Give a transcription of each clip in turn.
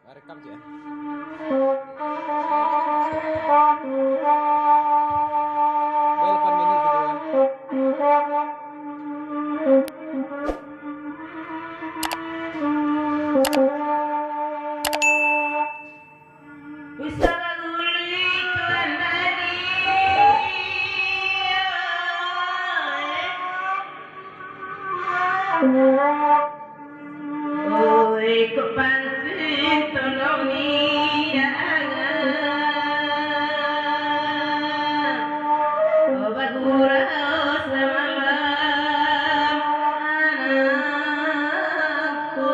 Rekam aja. Welcome ini kedua. Ôi có ban tuyên tôi lâu ni oh bagura samalam anakku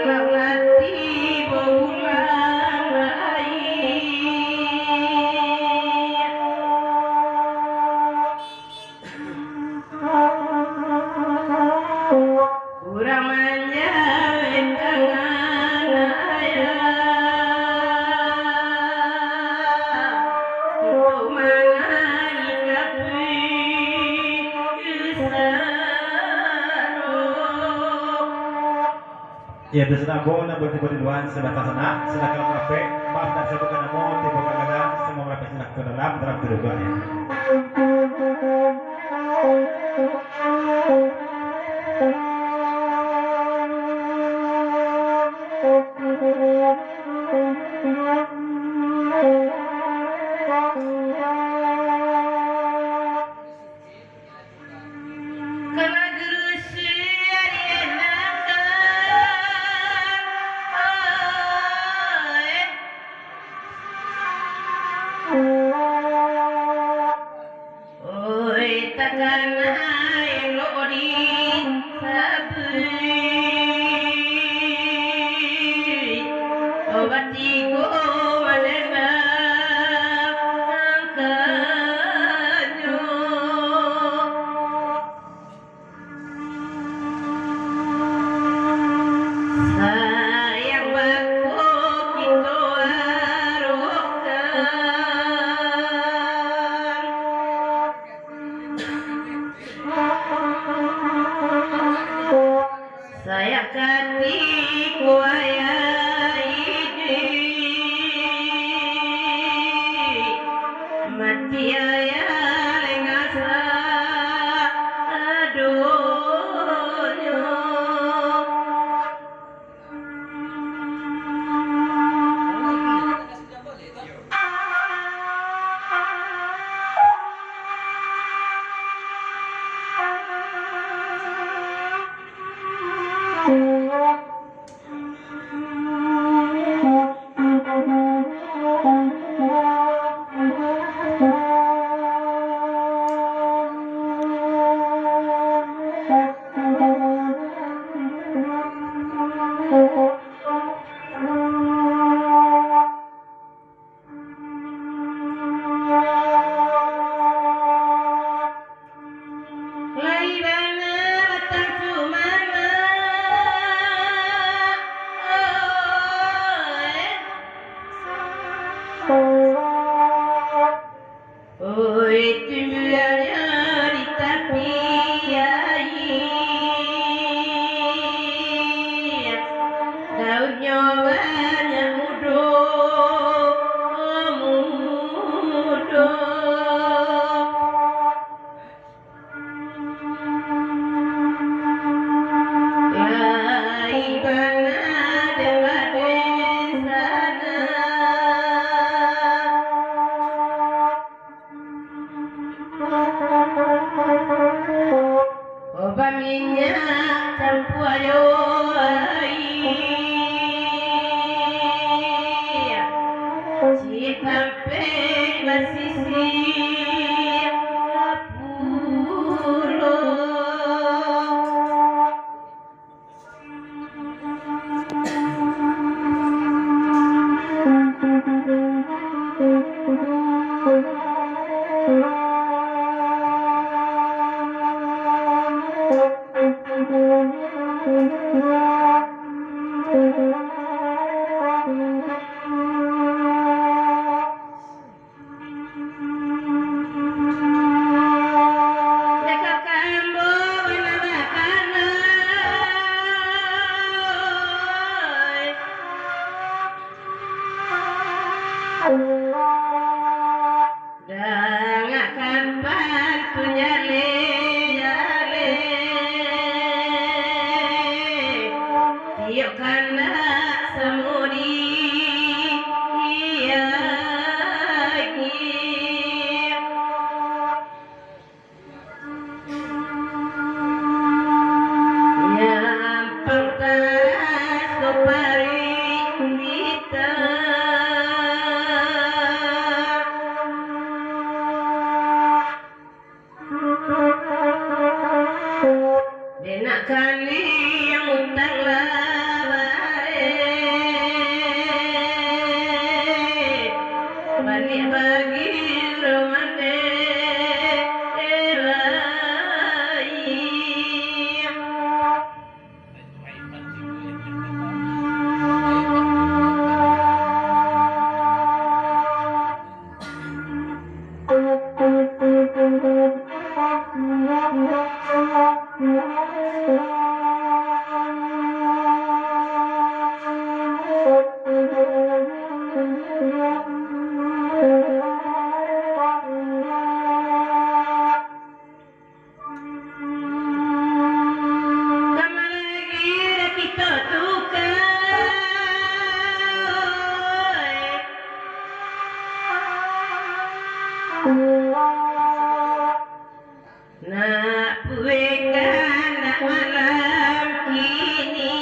kalau nanti pulang lagi kurang menjawab tangan ayah untuk mengaikapi Ya beserta bona bertiba di luar sebatas sana sedangkan kafe maaf dan saya bukan namo tiba kagagan semua mereka sinak ke dalam kedudukan ya. karena gerusi oi takkan ai lo di sabri obati ko manena angkanyo sayang bako kito arokan saya katiku ayah ini mati ayah lengasa adonyo laibana batang cumana oi timbulannya di tapi daunnya banyak mudo laibana dengan sana oba minyak campur ayo si tampe basisi pulo kali yang utang labare balik bagi romane nak puekan nak malam kini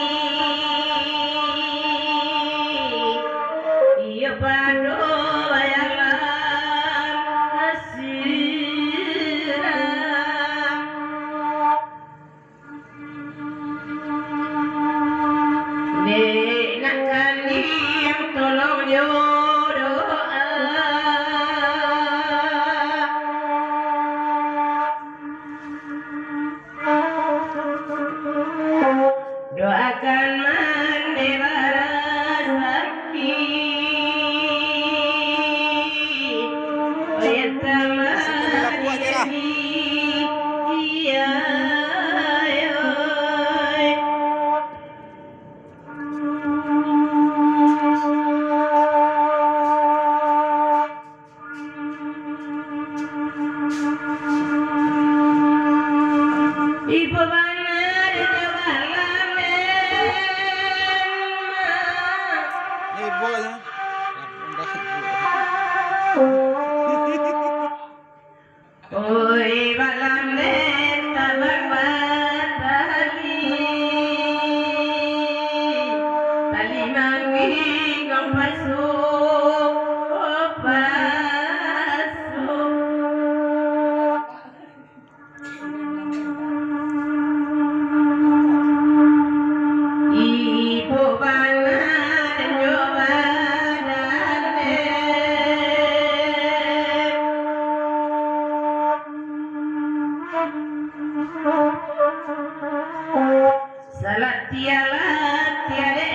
ia padu bayaran asiram nak kali yang tolong doakan mendebara sakit pertama jadi iya ibu benar jawalannya Ibu ya. oi balamne tabang batali tali mangi gong pasu ibu bangan nyobanane salat tiala tiade